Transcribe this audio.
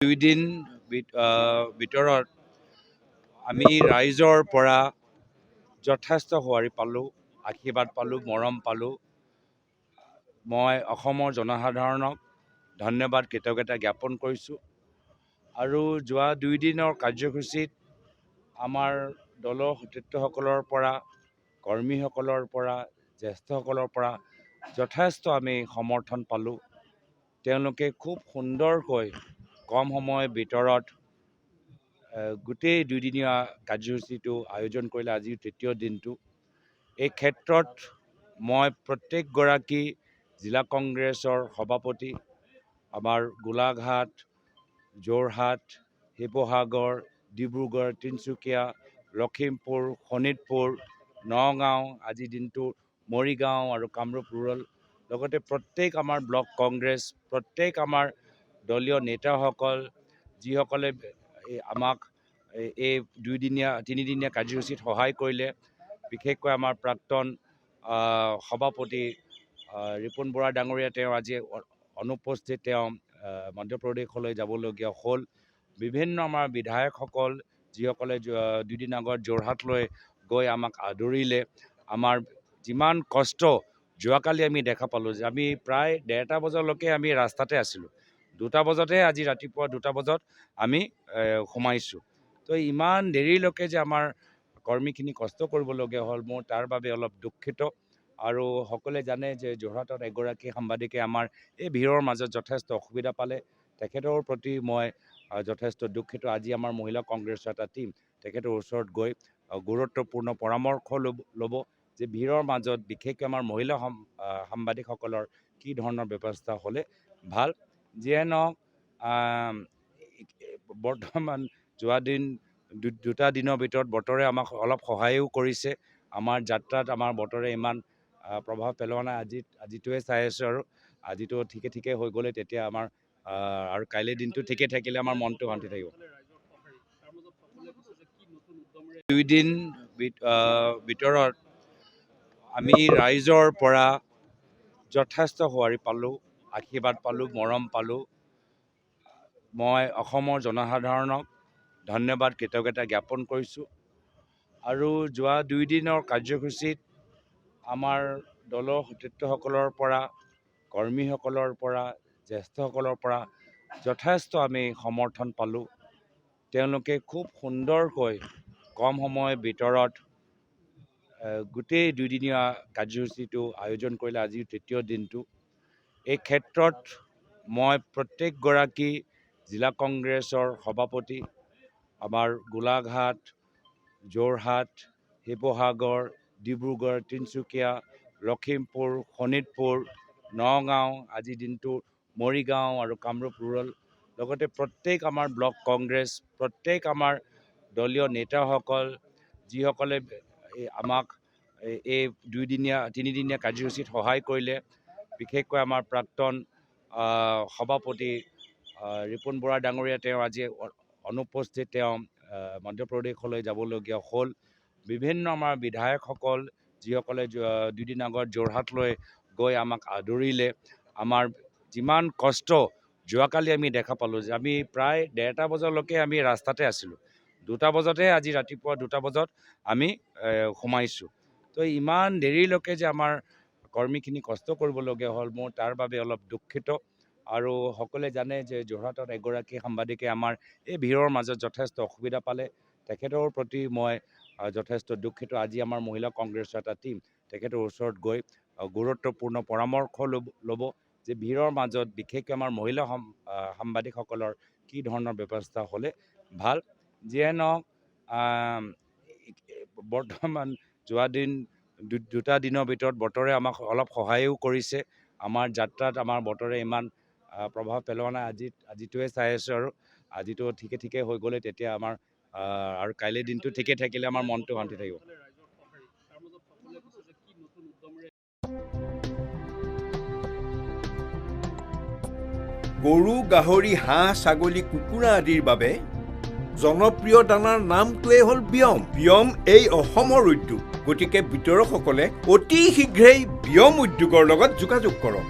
2 দিন ভিতৰত আমি ৰাইজৰ পৰা যথেষ্ট সঁহাৰি পালোঁ, আশীৰ্বাদ পালোঁ, মৰম পালোঁ। মই অসমৰ জনসাধাৰণক ধন্যবাদ কৃতজ্ঞতা জ্ঞাপন কৰিছোঁ। আৰু যোৱা 2 দিনৰ কাৰ্যসূচীত আমাৰ দলৰ সতীৰ্থসকলৰ পৰা, কৰ্মীসকলৰ পৰা, জ্যেষ্ঠসকলৰ পৰা যথেষ্ট আমি সমৰ্থন পালোঁ। তেওঁলোকে খুব সুন্দৰকৈ কম সময়ৰ ভিতৰত গোটেই 2 দিনীয়া কাৰ্যসূচীটো আয়োজন কৰিলে। আজি 3য় দিনটো। এই ক্ষেত্ৰত মই প্ৰত্যেকগৰাকী জিলা কংগ্ৰেছৰ সভাপতি, আমাৰ গোলাঘাট, যোৰহাট, শিৱসাগৰ, ডিব্ৰুগড়, তিনিচুকীয়া, লখিমপুৰ, শোণিতপুৰ, নগাঁও, আজিৰ দিনটো মৰিগাঁও আৰু কামৰূপ ৰুৰেল, লগতে প্ৰত্যেক আমাৰ ব্লক কংগ্ৰেছ, প্ৰত্যেক আমাৰ দলীয় নেতাসকল, যিসকলে আমাক এই 3দিনীয়া কাৰ্যসূচীত সহায় কৰিলে। বিশেষকৈ আমাৰ প্ৰাক্তন সভাপতি ৰিপুণ বৰা ডাঙৰীয়া, তেওঁ আজি অনুপস্থিত, তেওঁ মধ্যপ্ৰদেশলৈ যাবলগীয়া হ'ল। বিভিন্ন আমাৰ বিধায়কসকল, যিসকলে 2 দিন আগত যোৰহাটলৈ গৈ আমাক আদৰিলে। আমাৰ যিমান কষ্ট যোৱাকালি আমি দেখা পালোঁ যে আমি প্ৰায় 1:30 বজালৈকে আমি ৰাস্তাতে আছিলোঁ। 2টা বজাতহে আজি ৰাতিপুৱা 2টা বজাত আমি সোমাইছোঁ। তো ইমান দেৰিলৈকে যে আমাৰ কৰ্মীখিনি কষ্ট কৰিবলগীয়া হ'ল, মোৰ তাৰ বাবে অলপ দুখিত। আৰু সকলোৱে জানে যে যোৰহাটত এগৰাকী সাংবাদিকে আমাৰ এই ভিৰৰ মাজত যথেষ্ট অসুবিধা পালে। তেখেতৰ প্ৰতি মই যথেষ্ট দুখিত। আজি আমাৰ মহিলা কংগ্ৰেছৰ এটা টীম তেখেতৰ ওচৰত গৈ গুৰুত্বপূৰ্ণ পৰামৰ্শ ল'ব যে ভিৰৰ মাজত বিশেষকৈ আমাৰ মহিলা সাংবাদিকসকলৰ কি ধৰণৰ ব্যৱস্থা হ'লে ভাল। যিয়ে নহওক, বৰ্তমান যোৱা 2টা দিনৰ ভিতৰত বতৰে আমাক অলপ সহায়ো কৰিছে। আমাৰ যাত্ৰাত আমাৰ বতৰে ইমান প্ৰভাৱ পেলোৱা নাই। আজিটোৱে চাই আছোঁ, আৰু আজিটো ঠিকে হৈ গ'লে তেতিয়া আমাৰ আৰু কাইলৈ দিনটো ঠিকে থাকিলে আমাৰ মনটো শান্তি থাকিব। 2 দিন ভিতৰত আমি ৰাইজৰ পৰা যথেষ্ট সঁহাৰি পালোঁ, আশীৰ্বাদ পালোঁ, মৰম পালোঁ। মই অসমৰ জনসাধাৰণক ধন্যবাদ কৃতজ্ঞতা জ্ঞাপন কৰিছোঁ। আৰু যোৱা 2 দিনৰ কাৰ্যসূচীত আমাৰ দলৰ সতীৰ্থসকলৰ পৰা, কৰ্মীসকলৰ পৰা, জ্যেষ্ঠসকলৰ পৰা যথেষ্ট আমি সমৰ্থন পালোঁ। তেওঁলোকে খুব সুন্দৰকৈ কম সময়ৰ ভিতৰত গোটেই 2 দিনীয়া কাৰ্যসূচীটো আয়োজন কৰিলে। আজি 3য় দিনটো। এই ক্ষেত্ৰত মই প্ৰত্যেকগৰাকী জিলা কংগ্ৰেছৰ সভাপতি, আমাৰ গোলাঘাট, যোৰহাট, শিৱসাগৰ, ডিব্ৰুগড়, তিনিচুকীয়া, লখিমপুৰ, শোণিতপুৰ, নগাঁও, আজিৰ দিনটো মৰিগাঁও আৰু কামৰূপ ৰুৰেল, লগতে প্ৰত্যেক আমাৰ ব্লক কংগ্ৰেছ, প্ৰত্যেক আমাৰ দলীয় নেতাসকল, যিসকলে আমাক এই 3দিনীয়া কাৰ্যসূচীত সহায় কৰিলে। বিশেষকৈ আমাৰ প্ৰাক্তন সভাপতি ৰিপুণ বৰা ডাঙৰীয়া, তেওঁ আজি অনুপস্থিত, তেওঁ মধ্যপ্ৰদেশলৈ যাবলগীয়া হ'ল। বিভিন্ন আমাৰ বিধায়কসকল, যিসকলে 2 দিন আগত যোৰহাটলৈ গৈ আমাক আদৰিলে। আমাৰ যিমান কষ্ট যোৱাকালি আমি দেখা পালোঁ যে আমি প্ৰায় 1:30 বজালৈকে আমি ৰাস্তাতে আছিলোঁ। 2টা বজাতহে আজি ৰাতিপুৱা 2টা বজাত আমি সোমাইছোঁ। তো ইমান দেৰিলৈকে যে আমাৰ কৰ্মীখিনি কষ্ট কৰিবলগীয়া হ'ল, মোৰ তাৰ বাবে অলপ দুখিত। আৰু সকলোৱে জানে যে যোৰহাটত এগৰাকী সাংবাদিকে আমাৰ এই ভিৰৰ মাজত যথেষ্ট অসুবিধা পালে। তেখেতৰ প্ৰতি মই যথেষ্ট দুখিত। আজি আমাৰ মহিলা কংগ্ৰেছৰ এটা টীম তেখেতৰ ওচৰত গৈ গুৰুত্বপূৰ্ণ পৰামৰ্শ ল'ব যে ভিৰৰ মাজত বিশেষকৈ আমাৰ মহিলা সাংবাদিকসকলৰ কি ধৰণৰ ব্যৱস্থা হ'লে ভাল। যিয়ে নহওক, বৰ্তমান যোৱা 2টা দিনৰ ভিতৰত বতৰে আমাক অলপ সহায়ো কৰিছে। আমাৰ যাত্ৰাত আমাৰ বতৰে ইমান প্ৰভাৱ পেলোৱা নাই। আজিটোৱে চাই আছোঁ, আৰু আজিটো ঠিকে হৈ গ'লে তেতিয়া আমাৰ আৰু কাইলৈ দিনটো ঠিকে থাকিলে আমাৰ মনটো শান্তি থাকিব। গৰু, গাহৰি, হাঁহ, ছাগলী, কুকুৰা আদিৰ বাবে জনপ্ৰিয় দানাৰ নামটোৱেই হ'ল বিয়ম। বিয়ম এই অসমৰ উদ্যোগ। গতিকে বিতৰকসকলে অতি শীঘ্ৰেই বিয়ম উদ্যোগৰ লগত যোগাযোগ কৰক।